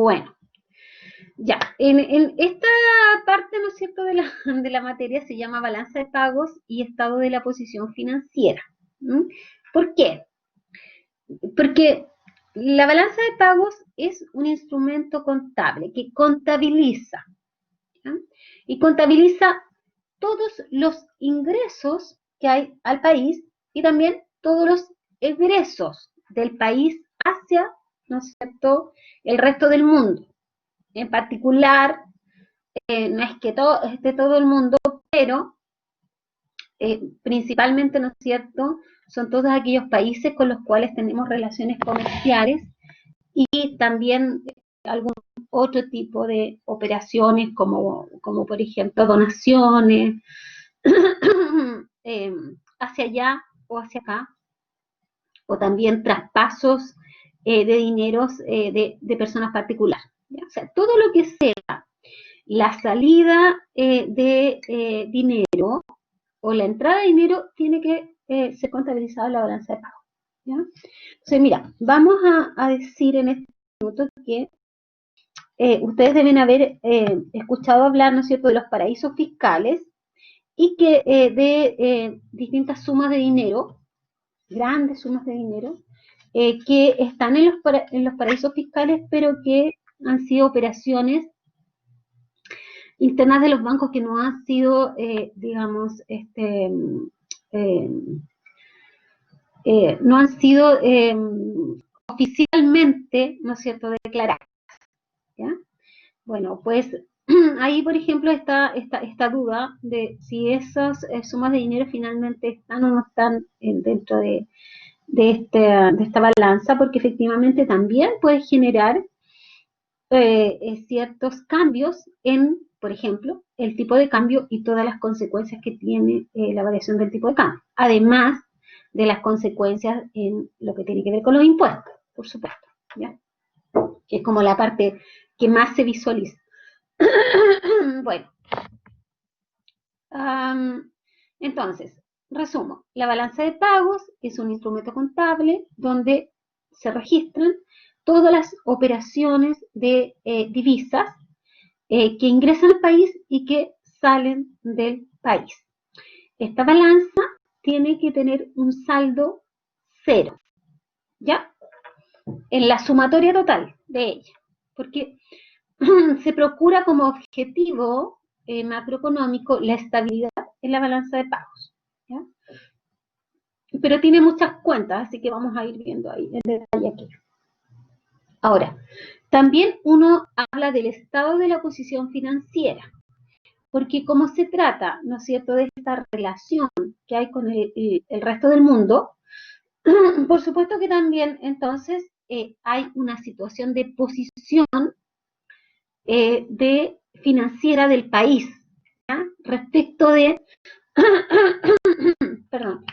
Bueno, ya, en esta parte, ¿no es cierto?, de la materia se llama balanza de pagos y estado de la posición financiera. ¿Mm? ¿Por qué? Porque la balanza de pagos es un instrumento contable que contabiliza, ¿ya? Y contabiliza todos los ingresos que hay al país y también todos los egresos del país hacia, ¿no es cierto?, el resto del mundo. En particular, no es que esté todo el mundo, pero principalmente, ¿no es cierto?, son todos aquellos países con los cuales tenemos relaciones comerciales y también algún otro tipo de operaciones como por ejemplo donaciones hacia allá o hacia acá, o también traspasos de dineros de personas particulares. ¿Ya? O sea, todo lo que sea la salida de dinero o la entrada de dinero tiene que ser contabilizado en la balanza de pago. ¿Ya? Entonces, mira, vamos a decir en este minuto que ustedes deben haber escuchado hablar, ¿no es cierto?, de los paraísos fiscales y que de distintas sumas de dinero, grandes sumas de dinero, que están en los paraísos fiscales, pero que han sido operaciones internas de los bancos que no han sido, digamos, eh, no han sido oficialmente, ¿no es cierto?, declaradas. ¿Ya? Bueno, pues ahí, por ejemplo, está esta duda de si esas sumas de dinero finalmente están o no están dentro de esta balanza, porque efectivamente también puede generar ciertos cambios en, por ejemplo, el tipo de cambio y todas las consecuencias que tiene la variación del tipo de cambio, además de las consecuencias en lo que tiene que ver con los impuestos, por supuesto, ¿ya? Que es como la parte que más se visualiza. Bueno, entonces, resumo, la balanza de pagos es un instrumento contable donde se registran todas las operaciones de divisas que ingresan al país y que salen del país. Esta balanza tiene que tener un saldo cero, ¿ya? En la sumatoria total de ella, porque se procura como objetivo macroeconómico la estabilidad en la balanza de pagos, ¿ya? Pero tiene muchas cuentas, así que vamos a ir viendo ahí en detalle aquí. Ahora, también uno habla del estado de la posición financiera, porque como se trata, ¿no es cierto?, de esta relación que hay con el resto del mundo, por supuesto que también entonces hay una situación de posición de financiera del país, ¿ya? Respecto de, perdón,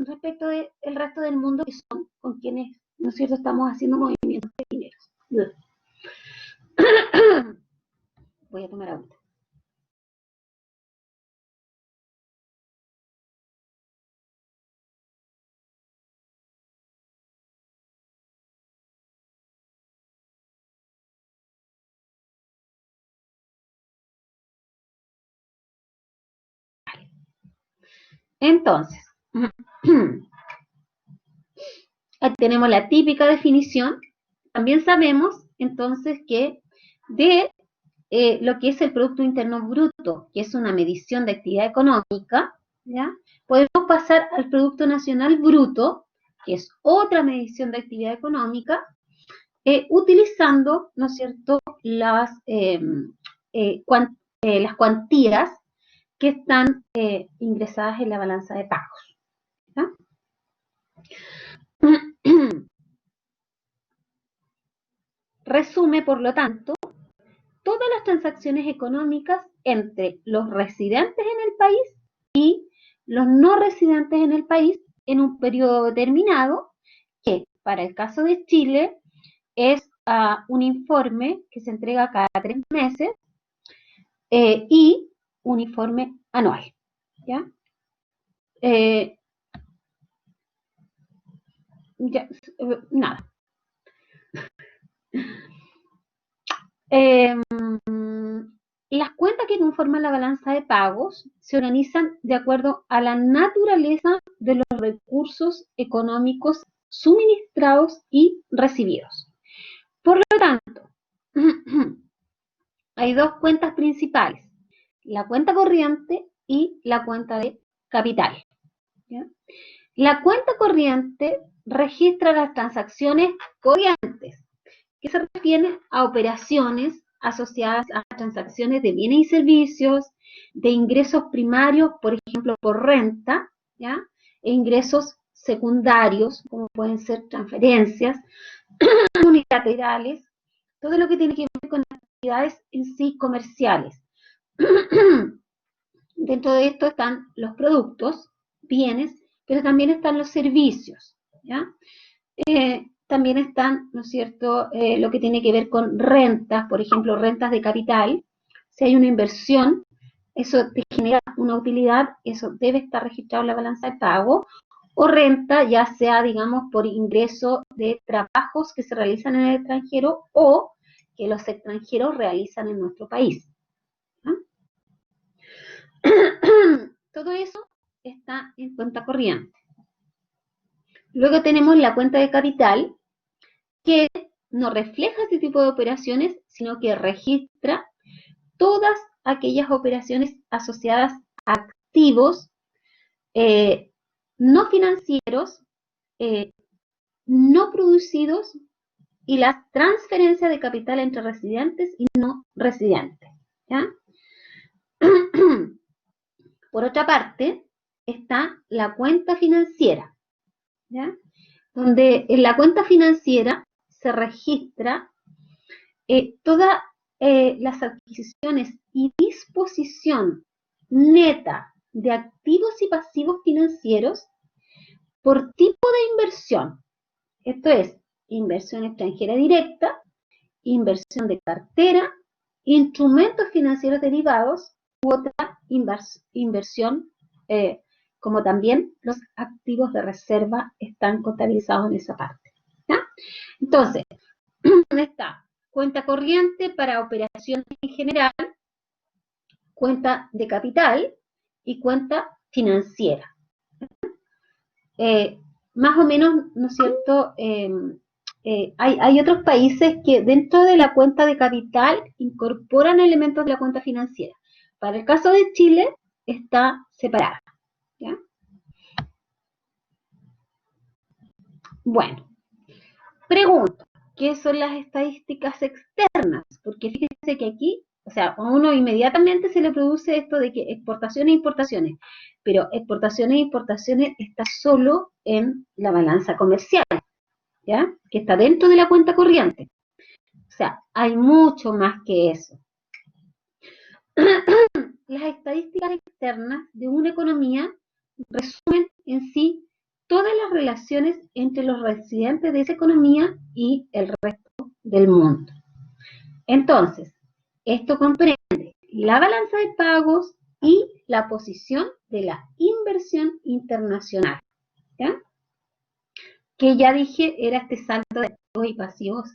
respecto del resto del mundo que son con quienes, ¿no es cierto?, estamos haciendo movimientos de dinero. Voy a tomar agua. Entonces, aquí tenemos la típica definición. También sabemos entonces que de lo que es el Producto Interno Bruto, que es una medición de actividad económica, ¿ya? Podemos pasar al Producto Nacional Bruto, que es otra medición de actividad económica, utilizando, ¿no es cierto?, las cuantías que están ingresadas en la balanza de pagos. ¿Ya? Resume, por lo tanto, todas las transacciones económicas entre los residentes en el país y los no residentes en el país en un periodo determinado, que para el caso de Chile es un informe que se entrega cada 3 meses y un informe anual. ¿Ya? Ya, nada. Las cuentas que conforman la balanza de pagos se organizan de acuerdo a la naturaleza de los recursos económicos suministrados y recibidos. Por lo tanto, hay dos cuentas principales, la cuenta corriente y la cuenta de capital. ¿Ya? La cuenta corriente registra las transacciones corrientes, que se refieren a operaciones asociadas a transacciones de bienes y servicios, de ingresos primarios, por ejemplo, por renta, ¿ya? E ingresos secundarios, como pueden ser transferencias unilaterales, todo lo que tiene que ver con actividades en sí comerciales. Dentro de esto están los productos, bienes, pero también están los servicios, ¿ya? También están, ¿no es cierto?, lo que tiene que ver con rentas, por ejemplo, rentas de capital. Si hay una inversión, eso te genera una utilidad, eso debe estar registrado en la balanza de pago, o renta, ya sea, digamos, por ingreso de trabajos que se realizan en el extranjero o que los extranjeros realizan en nuestro país. ¿No? Todo eso está en cuenta corriente. Luego tenemos la cuenta de capital, que no refleja este tipo de operaciones, sino que registra todas aquellas operaciones asociadas a activos no financieros, no producidos y las transferencias de capital entre residentes y no residentes. ¿Ya? Por otra parte, está la cuenta financiera, ¿ya? Donde en la cuenta financiera se registra todas las adquisiciones y disposición neta de activos y pasivos financieros por tipo de inversión. Esto es, inversión extranjera directa, inversión de cartera, instrumentos financieros derivados u otra inversión, como también los activos de reserva están contabilizados en esa parte. ¿Ya? Entonces, está cuenta corriente para operaciones en general, cuenta de capital y cuenta financiera. Más o menos, ¿no es cierto? Hay otros países que dentro de la cuenta de capital incorporan elementos de la cuenta financiera. Para el caso de Chile está separada. ¿Ya? Bueno, pregunto, ¿qué son las estadísticas externas? Porque fíjense que aquí, o sea, a uno inmediatamente se le produce esto de que exportaciones e importaciones, pero exportaciones e importaciones está solo en la balanza comercial, ¿ya? Que está dentro de la cuenta corriente. O sea, hay mucho más que eso. Las estadísticas externas de una economía resumen en sí todas las relaciones entre los residentes de esa economía y el resto del mundo. Entonces, esto comprende la balanza de pagos y la posición de la inversión internacional, ¿ya? Que ya dije era este saldo de activos y pasivos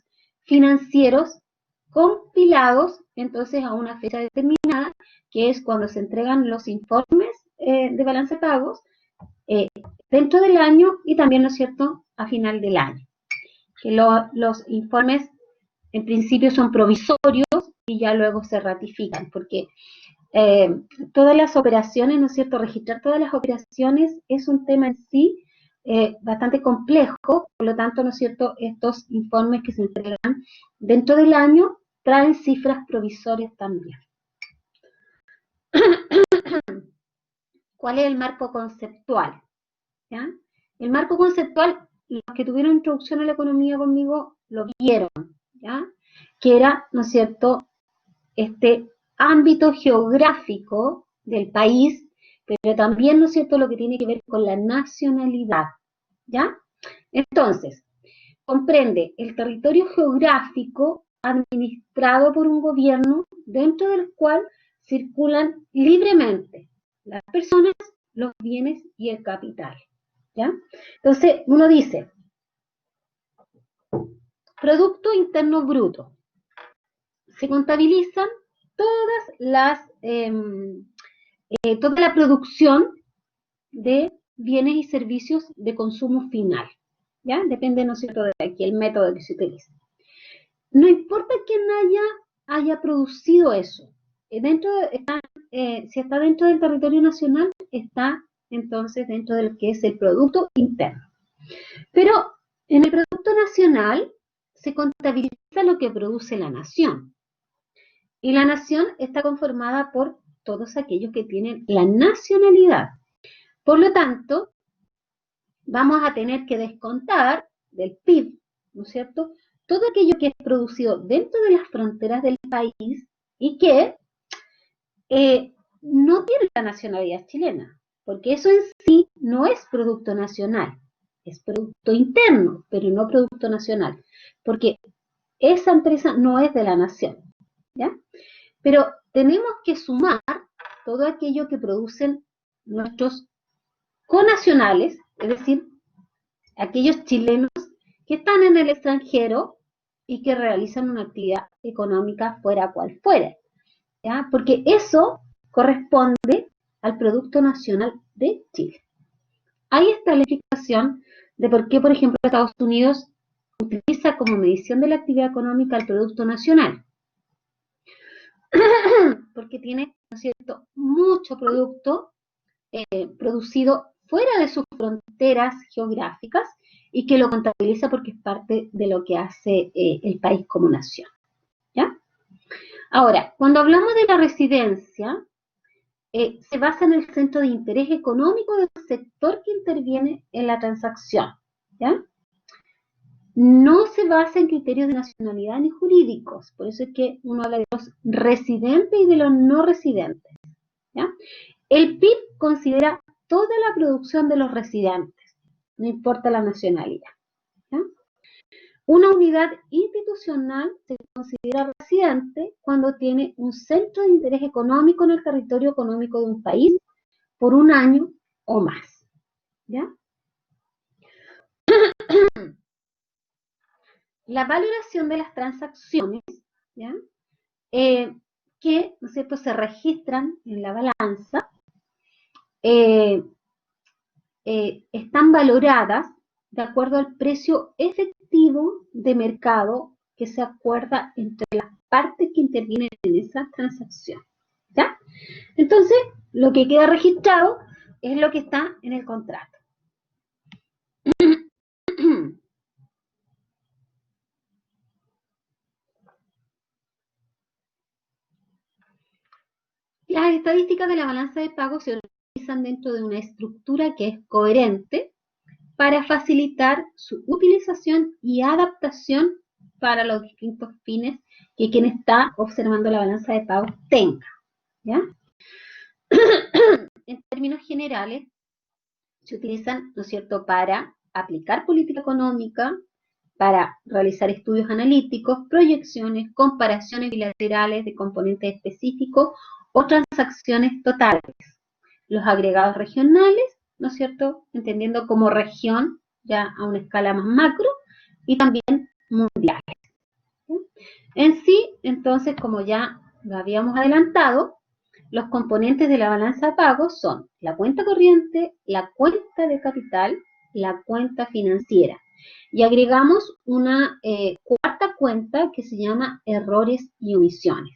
financieros compilados entonces a una fecha determinada, que es cuando se entregan los informes de balance de pagos dentro del año y también, ¿no es cierto?, a final del año. Que los informes en principio son provisorios y ya luego se ratifican, porque todas las operaciones, ¿no es cierto?, registrar todas las operaciones es un tema en sí bastante complejo, por lo tanto, ¿no es cierto?, estos informes que se entregan dentro del año traen cifras provisorias también. ¿Cuál es el marco conceptual? ¿Ya? El marco conceptual, los que tuvieron introducción a la economía conmigo lo vieron, ¿ya? Que era, ¿no es cierto?, este ámbito geográfico del país, pero también, ¿no es cierto?, lo que tiene que ver con la nacionalidad, ¿ya? Entonces, comprende el territorio geográfico administrado por un gobierno dentro del cual circulan libremente las personas, los bienes y el capital, ¿ya? Entonces, uno dice, Producto Interno Bruto, se contabilizan toda la producción de bienes y servicios de consumo final, ¿ya? Depende, ¿no es cierto?, de aquí el método que se utiliza. No importa quién haya producido eso, si está dentro del territorio nacional, está entonces dentro de lo que es el Producto Interno. Pero en el Producto Nacional se contabiliza lo que produce la nación. Y la nación está conformada por todos aquellos que tienen la nacionalidad. Por lo tanto, vamos a tener que descontar del PIB, ¿no es cierto?, todo aquello que es producido dentro de las fronteras del país y que no tiene la nacionalidad chilena, porque eso en sí no es producto nacional, es producto interno, pero no producto nacional, porque esa empresa no es de la nación, ¿ya? Pero tenemos que sumar todo aquello que producen nuestros connacionales, es decir, aquellos chilenos que están en el extranjero y que realizan una actividad económica fuera cual fuera, ¿ya? Porque eso corresponde al Producto Nacional de Chile. Ahí está la explicación de por qué, por ejemplo, Estados Unidos utiliza como medición de la actividad económica el Producto Nacional. Porque tiene, ¿no es cierto?, mucho producto producido fuera de sus fronteras geográficas y que lo contabiliza porque es parte de lo que hace el país como nación, ¿ya? Ahora, cuando hablamos de la residencia, se basa en el centro de interés económico del sector que interviene en la transacción, ¿ya? No se basa en criterios de nacionalidad ni jurídicos, por eso es que uno habla de los residentes y de los no residentes, ¿ya? El PIB considera toda la producción de los residentes, no importa la nacionalidad, ¿ya? Una unidad institucional se considera residente cuando tiene un centro de interés económico en el territorio económico de un país por un año o más, ¿ya? La valoración de las transacciones, ¿ya?, que, ¿no es cierto?, se registran en la balanza, están valoradas de acuerdo al precio efectivo de mercado que se acuerda entre las partes que intervienen en esa transacción, ¿ya? Entonces, lo que queda registrado es lo que está en el contrato. Las estadísticas de la balanza de pagos se organizan dentro de una estructura que es coherente para facilitar su utilización y adaptación para los distintos fines que quien está observando la balanza de pagos tenga, ¿ya? En términos generales, se utilizan, ¿no es cierto?, para aplicar política económica, para realizar estudios analíticos, proyecciones, comparaciones bilaterales de componentes específicos o transacciones totales. Los agregados regionales, ¿no es cierto?, entendiendo como región ya a una escala más macro, y también mundiales. ¿Sí? En sí, entonces, como ya lo habíamos adelantado, los componentes de la balanza de pagos son la cuenta corriente, la cuenta de capital, la cuenta financiera. Y agregamos una cuarta cuenta que se llama errores y omisiones.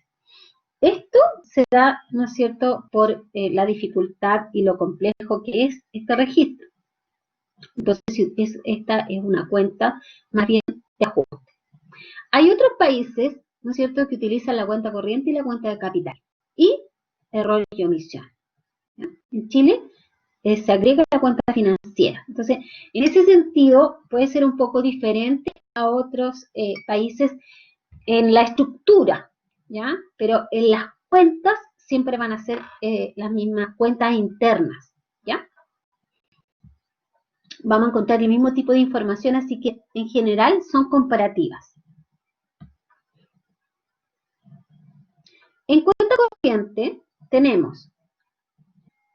Esto se da, ¿no es cierto?, por la dificultad y lo complejo que es este registro. Entonces, esta es una cuenta más bien de ajuste. Hay otros países, ¿no es cierto?, que utilizan la cuenta corriente y la cuenta de capital. Y errores y omisiones. ¿Ya? En Chile se agrega la cuenta financiera. Entonces, en ese sentido, puede ser un poco diferente a otros países en la estructura, ¿ya? Pero en las cuentas siempre van a ser las mismas cuentas internas, ¿ya? Vamos a encontrar el mismo tipo de información, así que en general son comparativas. En cuenta corriente tenemos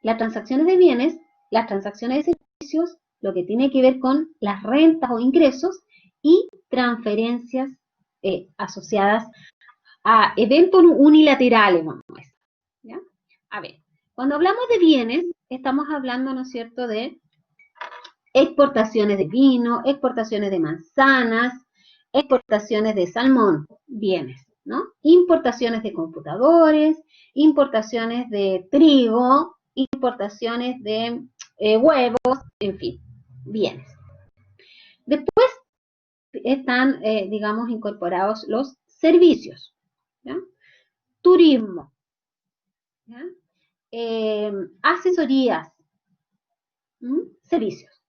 las transacciones de bienes, las transacciones de servicios, lo que tiene que ver con las rentas o ingresos y transferencias asociadas a eventos unilaterales, vamos a decir, ¿ya? A ver, cuando hablamos de bienes, estamos hablando, ¿no es cierto?, de exportaciones de vino, exportaciones de manzanas, exportaciones de salmón, bienes, ¿no? Importaciones de computadores, importaciones de trigo, importaciones de huevos, en fin, bienes. Después están, digamos, incorporados los servicios, ¿ya? Turismo, ¿ya? Asesorías, servicios.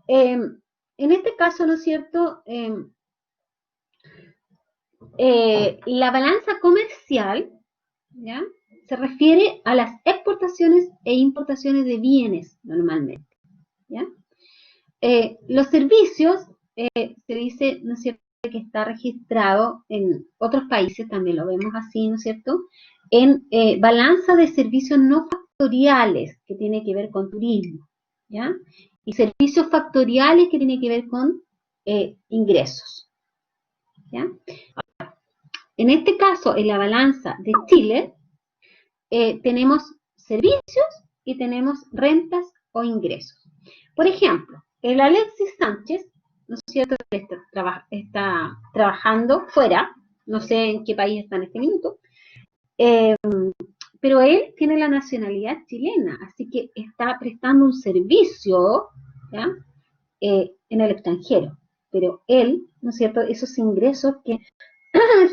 En este caso, ¿no es cierto?, la balanza comercial, ¿ya?, se refiere a las exportaciones e importaciones de bienes normalmente, ¿ya? Los servicios, se dice, ¿no es cierto?, que está registrado en otros países, también lo vemos así, ¿no es cierto?, en balanza de servicios no factoriales, que tiene que ver con turismo, ¿ya? Y servicios factoriales que tiene que ver con ingresos, ¿ya? En este caso, en la balanza de Chile, tenemos servicios y tenemos rentas o ingresos. Por ejemplo, el Alexis Sánchez, ¿no es cierto?, está trabajando fuera, no sé en qué país está en este minuto, pero él tiene la nacionalidad chilena, así que está prestando un servicio, ¿ya?, en el extranjero. Pero él, ¿no es cierto?, esos ingresos que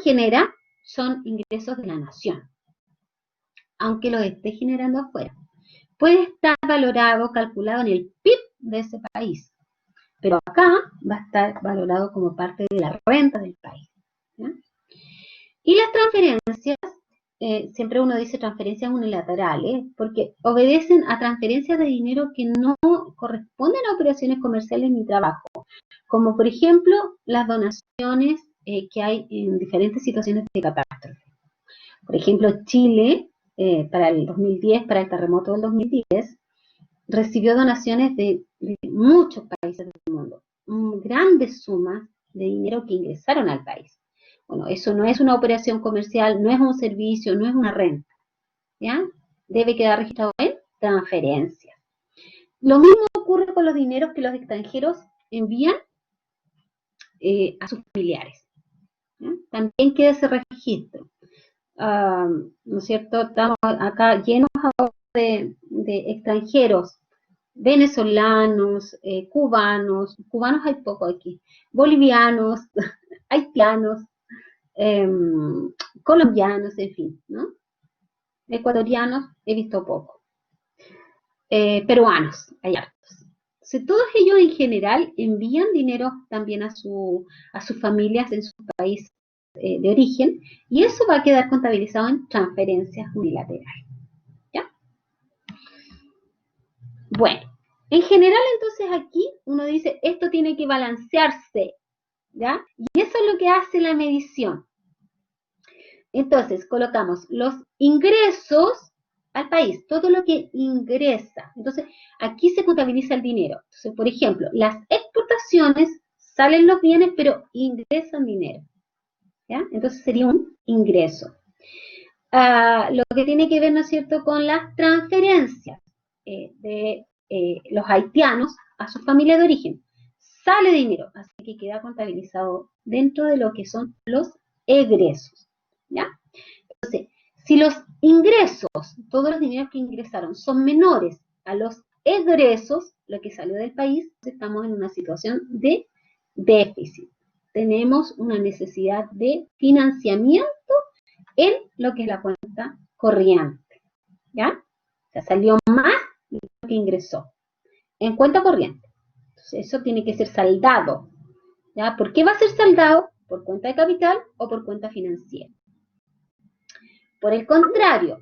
genera son ingresos de la nación, aunque los esté generando afuera. Puede estar valorado, calculado en el PIB de ese país, pero acá va a estar valorado como parte de la renta del país, ¿ya? Y las transferencias, siempre uno dice transferencias unilaterales, porque obedecen a transferencias de dinero que no corresponden a operaciones comerciales ni trabajo, como por ejemplo las donaciones que hay en diferentes situaciones de catástrofe. Por ejemplo, Chile, para el 2010, para el terremoto del 2010, recibió donaciones de muchos países del mundo, grandes sumas de dinero que ingresaron al país. Bueno, eso no es una operación comercial, no es un servicio, no es una renta, ¿ya? Debe quedar registrado en transferencias. Lo mismo ocurre con los dineros que los extranjeros envían a sus familiares, ¿ya? También queda ese registro. ¿No es cierto? Estamos acá llenos de extranjeros, venezolanos, cubanos hay poco aquí, bolivianos, haitianos, colombianos, en fin, ¿no? Ecuatorianos he visto poco, peruanos, hay hartos. Entonces, todos ellos en general envían dinero también a sus familias en su país de origen, y eso va a quedar contabilizado en transferencias unilaterales, ¿ya? Bueno, en general entonces aquí uno dice, esto tiene que balancearse, ¿ya? Y eso es lo que hace la medición. Entonces, colocamos los ingresos al país, todo lo que ingresa. Entonces, aquí se contabiliza el dinero. Entonces, por ejemplo, las exportaciones, salen los bienes, pero ingresan dinero, ¿ya? Entonces sería un ingreso. Lo que tiene que ver, ¿no es cierto?, con las transferencias de los haitianos a su familia de origen. Sale dinero, así que queda contabilizado dentro de lo que son los egresos, ¿ya? Entonces, si los ingresos, todos los dineros que ingresaron, son menores a los egresos, lo que salió del país, estamos en una situación de déficit. Tenemos una necesidad de financiamiento en lo que es la cuenta corriente, ¿ya? O sea, salió más de lo que ingresó en cuenta corriente. Entonces, eso tiene que ser saldado, ¿ya? ¿Por qué va a ser saldado? ¿Por cuenta de capital o por cuenta financiera? Por el contrario,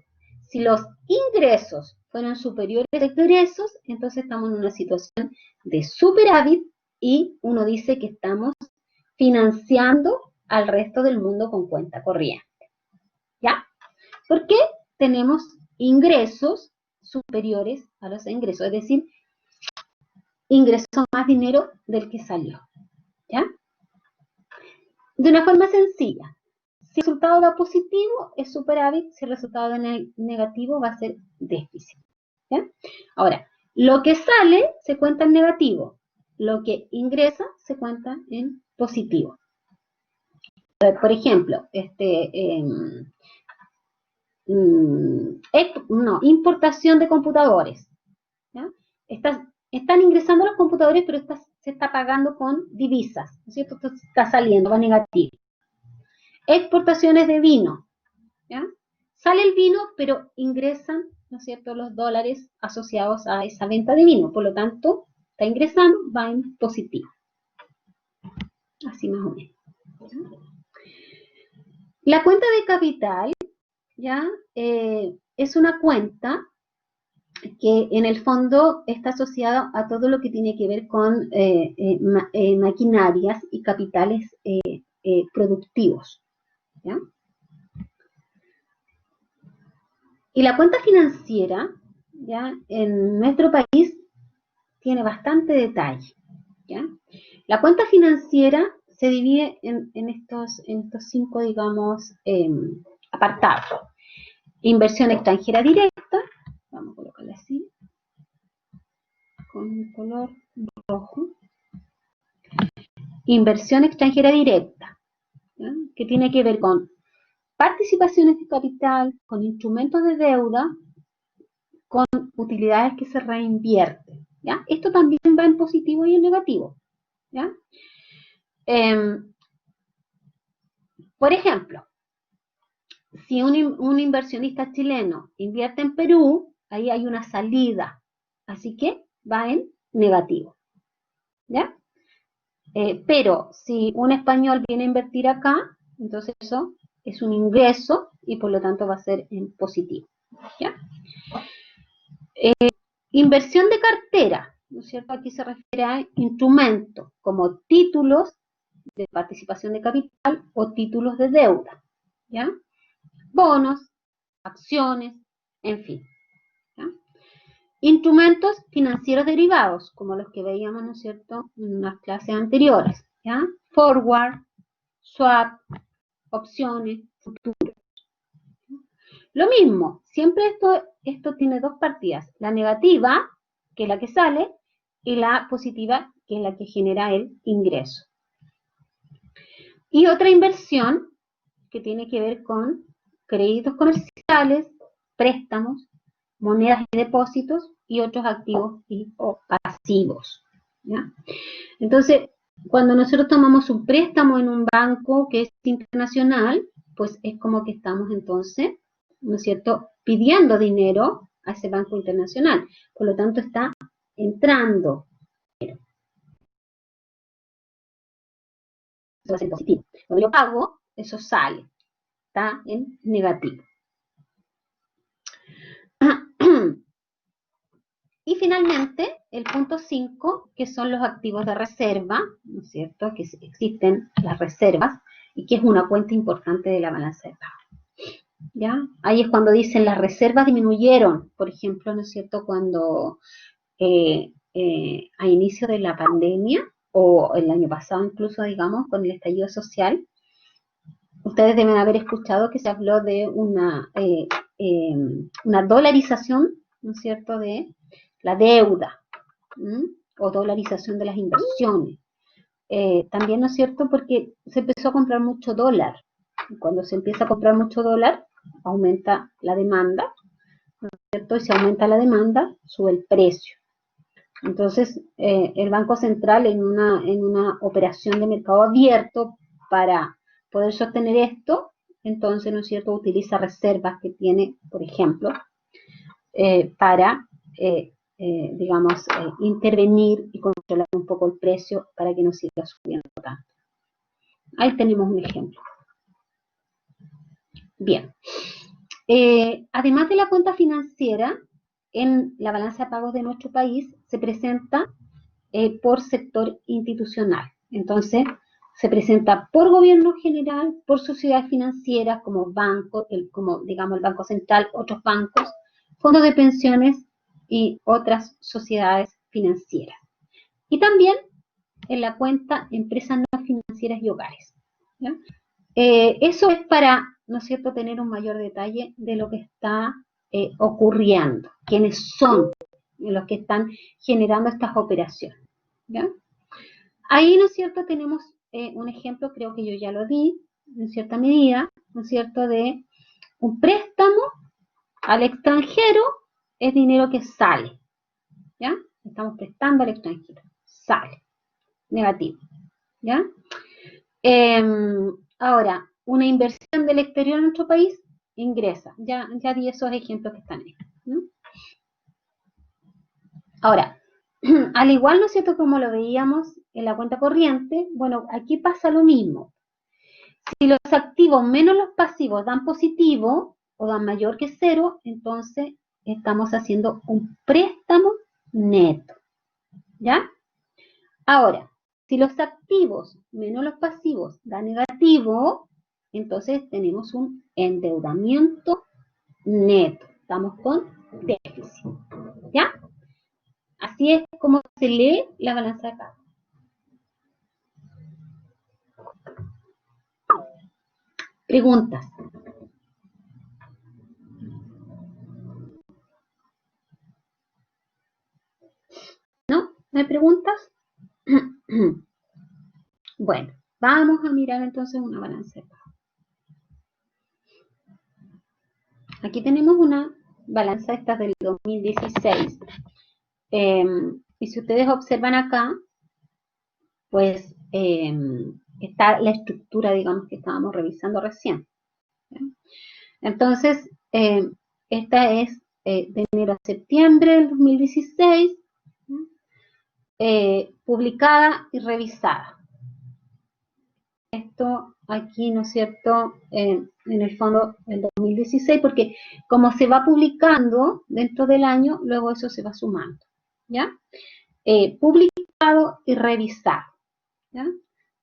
si los ingresos fueron superiores a egresos, entonces estamos en una situación de superávit y uno dice que estamos financiando al resto del mundo con cuenta corriente, ¿ya? ¿Por qué? Tenemos ingresos superiores a los ingresos, es decir, ingresó más dinero del que salió, ¿ya? De una forma sencilla, Si el resultado da positivo, es superávit. Si el resultado da negativo, va a ser déficit. ¿Ya? Ahora, lo que sale se cuenta en negativo. Lo que ingresa se cuenta en positivo. Por ejemplo, importación de computadores. ¿Ya? Están ingresando los computadores, pero se está pagando con divisas, ¿no es cierto? Esto está saliendo, va negativo. Exportaciones de vino, ¿ya? Sale el vino, pero ingresan, ¿no es cierto?, los dólares asociados a esa venta de vino. Por lo tanto, está ingresando, va en positivo. Así más o menos. La cuenta de capital, ¿ya? Es una cuenta que en el fondo está asociada a todo lo que tiene que ver con maquinarias y capitales productivos. ¿Ya? Y la cuenta financiera, ¿ya?, en nuestro país tiene bastante detalle. ¿Ya? La cuenta financiera se divide en estos 5, digamos, apartados. Inversión extranjera directa, vamos a colocarla así, con un color rojo. Inversión extranjera directa, ¿ya?, que tiene que ver con participaciones de capital, con instrumentos de deuda, con utilidades que se reinvierten. ¿Ya? Esto también va en positivo y en negativo. ¿Ya? Por ejemplo, si un inversionista chileno invierte en Perú, ahí hay una salida, así que va en negativo. ¿Ya? Pero si un español viene a invertir acá, entonces eso es un ingreso y por lo tanto va a ser en positivo. ¿Ya? Inversión de cartera, ¿no es cierto? Aquí se refiere a instrumentos como títulos de participación de capital o títulos de deuda, ¿ya? Bonos, acciones, en fin. ¿Ya? Instrumentos financieros derivados, como los que veíamos, ¿no es cierto?, en las clases anteriores, ¿ya? Forward, swap, opciones, futuros. Lo mismo, siempre esto tiene dos partidas, la negativa, que es la que sale, y la positiva, que es la que genera el ingreso. Y otra inversión que tiene que ver con créditos comerciales, préstamos, monedas y depósitos y otros activos o pasivos. ¿Ya? Entonces, cuando nosotros tomamos un préstamo en un banco que es internacional, pues es como que estamos entonces, ¿no es cierto?, pidiendo dinero a ese banco internacional. Por lo tanto, está entrando dinero. Eso va a ser positivo. Cuando yo pago, eso sale. Está en negativo. Y finalmente, el punto 5, que son los activos de reserva, ¿no es cierto?, que existen las reservas y que es una cuenta importante de la balanza de pagos. ¿Ya? Ahí es cuando dicen las reservas disminuyeron, por ejemplo, ¿no es cierto?, cuando a inicio de la pandemia o el año pasado incluso, digamos, con el estallido social, ustedes deben haber escuchado que se habló de una dolarización, ¿no es cierto?, de la deuda, o dolarización de las inversiones. También, ¿no es cierto?, porque se empezó a comprar mucho dólar. Cuando se empieza a comprar mucho dólar, aumenta la demanda, ¿no es cierto?, y si aumenta la demanda, sube el precio. Entonces, el Banco Central, en una operación de mercado abierto para poder sostener esto, entonces, ¿no es cierto?, utiliza reservas que tiene, por ejemplo, para, digamos, intervenir y controlar un poco el precio para que no siga subiendo tanto. Ahí tenemos un ejemplo. Bien. Además de la cuenta financiera, en la balanza de pagos de nuestro país se presenta por sector institucional. Entonces, se presenta por gobierno general, por sociedades financieras como bancos, como digamos el Banco Central, otros bancos, fondos de pensiones y otras sociedades financieras. Y también en la cuenta empresas no financieras y hogares. ¿Ya? Eso es para, ¿no es cierto?, tener un mayor detalle de lo que está ocurriendo, quiénes son los que están generando estas operaciones. ¿Ya? Ahí, ¿no es cierto?, tenemos un ejemplo, creo que yo ya lo di, en cierta medida, ¿no es cierto?, de un préstamo al extranjero es dinero que sale, ¿ya? Estamos prestando al extranjero, sale, negativo, ¿ya? Ahora, una inversión del exterior en nuestro país ingresa, ya di esos ejemplos que están ahí, ¿no? Ahora, al igual, ¿no es cierto?, como lo veíamos en la cuenta corriente, bueno, aquí pasa lo mismo. Si los activos menos los pasivos dan positivo o dan mayor que cero, entonces estamos haciendo un préstamo neto, ¿ya? Ahora, si los activos menos los pasivos dan negativo, entonces tenemos un endeudamiento neto. Estamos con déficit, ¿ya? Así es como se lee la balanza de pagos. Preguntas. ¿No? ¿No hay preguntas? Bueno, vamos a mirar entonces una balanza de pagos. Aquí tenemos una balanza esta del 2016. Y si ustedes observan acá, pues está la estructura, digamos, que estábamos revisando recién. ¿Sí? Entonces, esta es de enero a septiembre del 2016, publicada y revisada. Esto aquí, ¿no es cierto?, en el fondo el 2016, porque como se va publicando dentro del año, luego eso se va sumando, ¿ya? Publicado y revisado, ¿ya?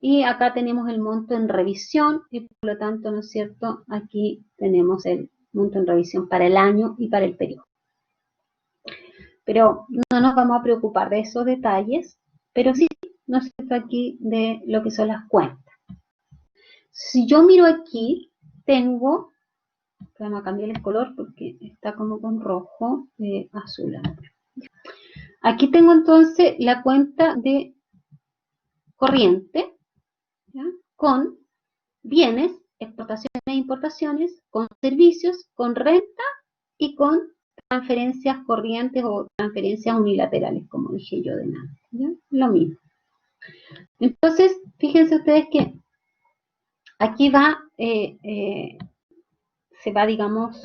Y acá tenemos el monto en revisión y por lo tanto, ¿no es cierto?, aquí tenemos el monto en revisión para el año y para el periodo. Pero no nos vamos a preocupar de esos detalles, pero sí, ¿no es cierto?, aquí de lo que son las cuentas. Si yo miro aquí, tengo, vamos a cambiar el color porque está como con rojo, azul. Aquí tengo entonces la cuenta de corriente, ¿ya?, con bienes, exportaciones e importaciones, con servicios, con renta y con transferencias corrientes o transferencias unilaterales, como dije yo de nada, ¿ya? Lo mismo. Entonces, fíjense ustedes que aquí va, se va, digamos,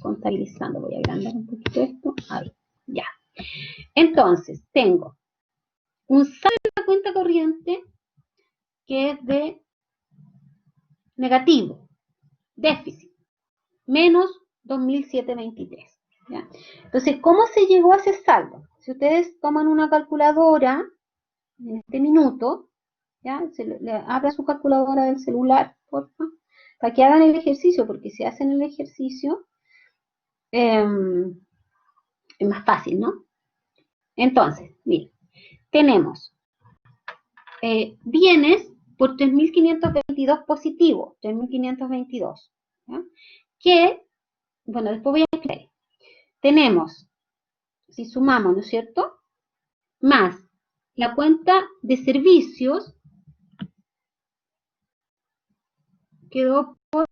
contabilizando. Voy a agrandar un poquito esto. Ahí, ya. Entonces, tengo un saldo de la cuenta corriente que es de negativo, déficit, menos 2.723. ¿Ya? Entonces, ¿cómo se llegó a ese saldo? Si ustedes toman una calculadora en este minuto, ¿ya?, le abran su calculadora del celular, por favor, para que hagan el ejercicio, porque si hacen el ejercicio es más fácil, ¿no? Entonces, miren, tenemos bienes por 3.522 positivo, 3.522, ¿ya?, que, bueno, después voy a explicar. Tenemos, si sumamos, ¿no es cierto?, más la cuenta de servicios, quedó por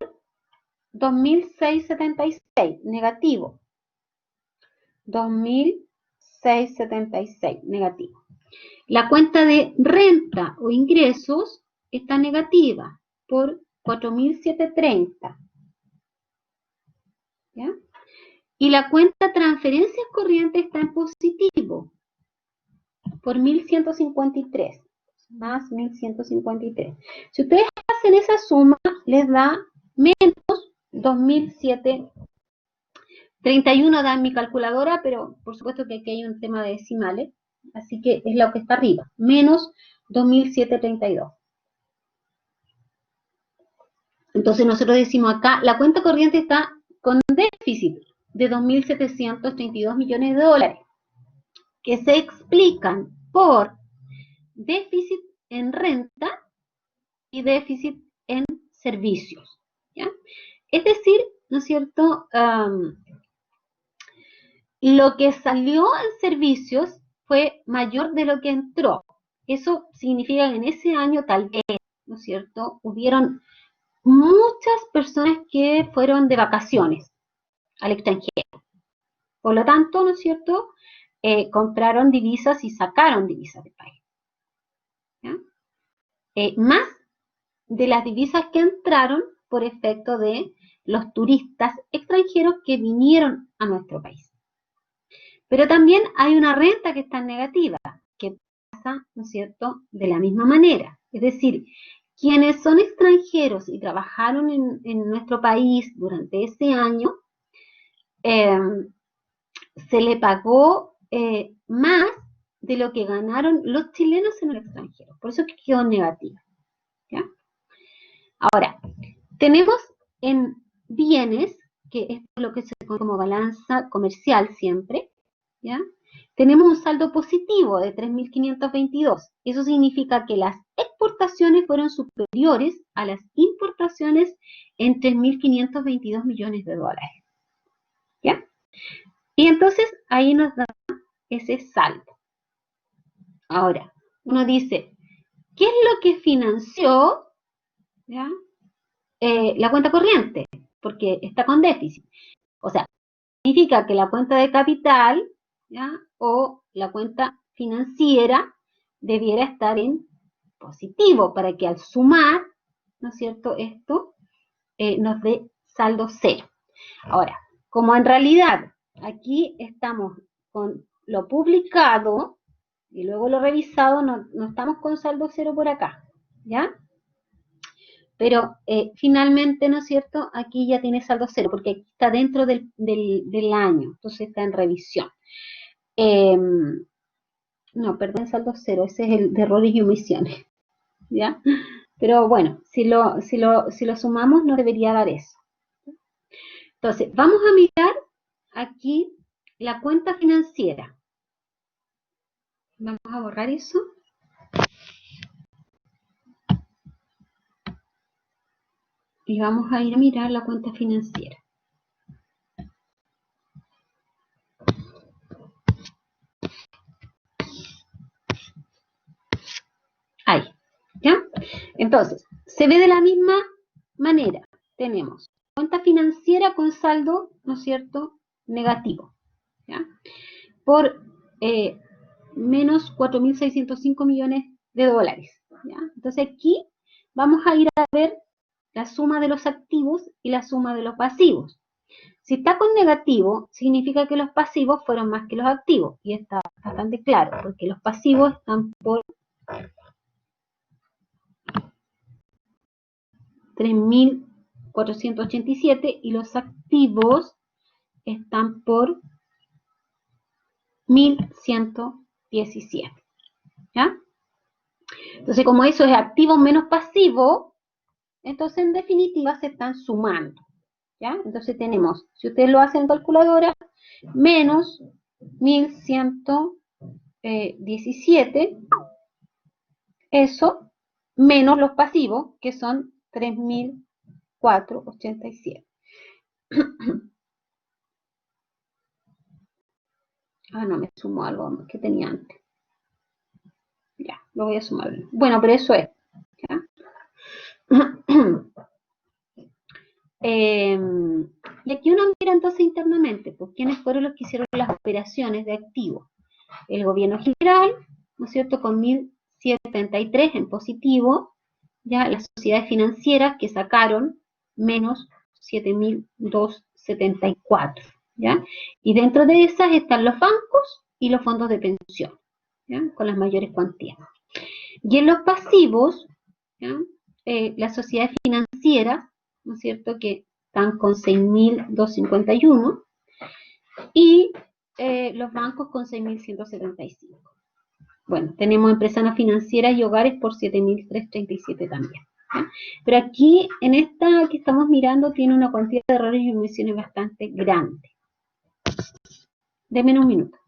2.676, negativo. 2.676, negativo. La cuenta de renta o ingresos está negativa por 4.730. ¿Ya? Y la cuenta transferencias corrientes está en positivo por 1.153, más 1.153. Si ustedes hacen esa suma, les da menos 2.731, da en mi calculadora, pero por supuesto que aquí hay un tema de decimales, así que es lo que está arriba, menos 2.732. Entonces nosotros decimos acá, la cuenta corriente está con déficit de 2.732 millones de dólares, que se explican por déficit en renta y déficit en servicios, ¿ya? Es decir, ¿no es cierto? Lo que salió en servicios fue mayor de lo que entró. Eso significa que en ese año tal vez, ¿no es cierto?, hubieron muchas personas que fueron de vacaciones al extranjero. Por lo tanto, ¿no es cierto?, compraron divisas y sacaron divisas del país. ¿Ya? Más de las divisas que entraron por efecto de los turistas extranjeros que vinieron a nuestro país. Pero también hay una renta que está negativa, que pasa, ¿no es cierto?, de la misma manera. Es decir, quienes son extranjeros y trabajaron en nuestro país durante ese año, se le pagó más de lo que ganaron los chilenos en el extranjero. Por eso es que quedó negativa. ¿Ya? Ahora, tenemos en bienes, que es lo que se conoce como balanza comercial siempre, ¿ya? Tenemos un saldo positivo de 3.522. Eso significa que las exportaciones fueron superiores a las importaciones en 3.522 millones de dólares. ¿Ya? Y entonces ahí nos da ese saldo. Ahora, uno dice, ¿qué es lo que financió, ¿ya?, la cuenta corriente? Porque está con déficit. O sea, significa que la cuenta de capital, ¿ya?, o la cuenta financiera debiera estar en positivo para que al sumar, ¿no es cierto?, esto nos dé saldo cero. Ahora, como en realidad aquí estamos con lo publicado y luego lo revisado, no estamos con saldo cero por acá, ¿ya? Pero finalmente, ¿no es cierto?, aquí ya tiene saldo cero, porque aquí está dentro del año, entonces está en revisión. No, perdón, saldo cero, ese es el de errores y omisiones, ¿ya? Pero bueno, si lo sumamos, no debería dar eso. Entonces, vamos a mirar aquí la cuenta financiera. Vamos a borrar eso. Y vamos a ir a mirar la cuenta financiera. Ahí, ¿ya? Entonces, se ve de la misma manera. Tenemos cuenta financiera con saldo, ¿no es cierto?, negativo, ¿ya?, por menos 4.605 millones de dólares, ¿ya? Entonces aquí vamos a ir a ver la suma de los activos y la suma de los pasivos. Si está con negativo, significa que los pasivos fueron más que los activos, y está bastante claro, porque los pasivos están por 3.487 y los activos están por 1.117. ¿Ya? Entonces, como eso es activo menos pasivo, entonces en definitiva se están sumando. ¿Ya? Entonces tenemos, si ustedes lo hacen en calculadora, menos 1.117, eso, menos los pasivos, que son 3.487. Ah, no, me sumo algo que tenía antes. Ya, lo voy a sumar. Bueno, pero eso es. ¿Ya? Y aquí uno mira entonces internamente, pues, quiénes fueron los que hicieron las operaciones de activos. El gobierno general, ¿no es cierto?, con 1.773 en positivo, ya las sociedades financieras que sacaron menos 7.274, ¿ya? Y dentro de esas están los bancos y los fondos de pensión, ¿ya?, con las mayores cuantías. Y en los pasivos, ¿ya?, las sociedades financieras, ¿no es cierto?, que están con 6.251 y los bancos con 6.175. Bueno, tenemos empresas no financieras y hogares por 7.337 también. ¿Ya? Pero aquí, en esta que estamos mirando, tiene una cantidad de errores y omisiones bastante grande. Denme un minuto.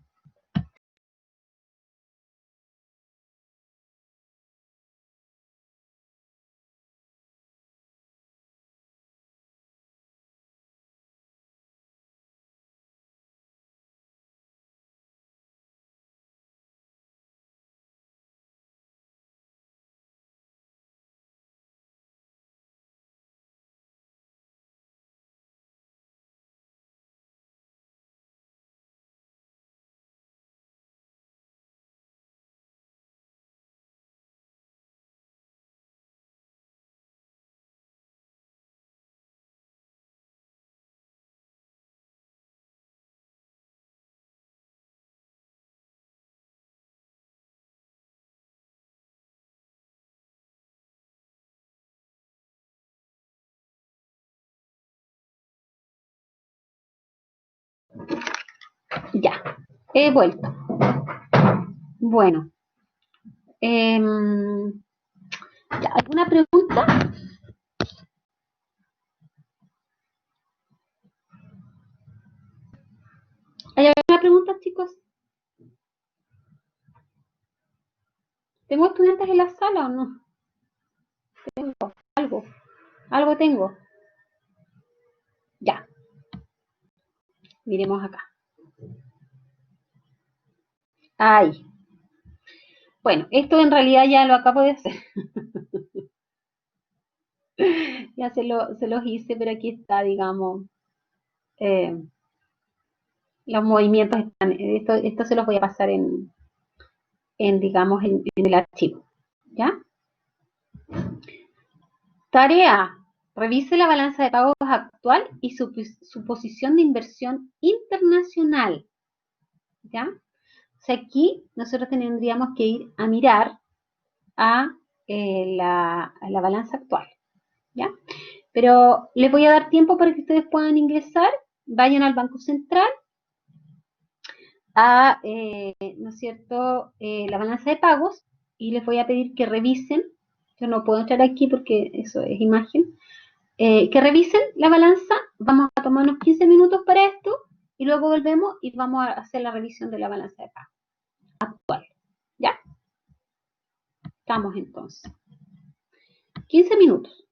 Ya, he vuelto. Bueno, ya, ¿alguna pregunta? ¿Hay alguna pregunta, chicos? ¿Tengo estudiantes en la sala o no? Tengo algo tengo. Ya, miremos acá. Ahí. Bueno, esto en realidad ya lo acabo de hacer. Ya se los hice, pero aquí está, digamos, eh, los movimientos están. Esto se los voy a pasar digamos, en el archivo. ¿Ya? Tarea. Revise la balanza de pagos actual y su posición de inversión internacional. ¿Ya? O sea, aquí nosotros tendríamos que ir a mirar a la balanza actual. ¿Ya? Pero les voy a dar tiempo para que ustedes puedan ingresar, vayan al Banco Central, a, ¿no es cierto?, la balanza de pagos, y les voy a pedir que revisen, yo no puedo entrar aquí porque eso es imagen, que revisen la balanza, vamos a tomarnos 15 minutos para esto, y luego volvemos y vamos a hacer la revisión de la balanza de pagos actual. ¿Ya? Estamos entonces. 15 minutos.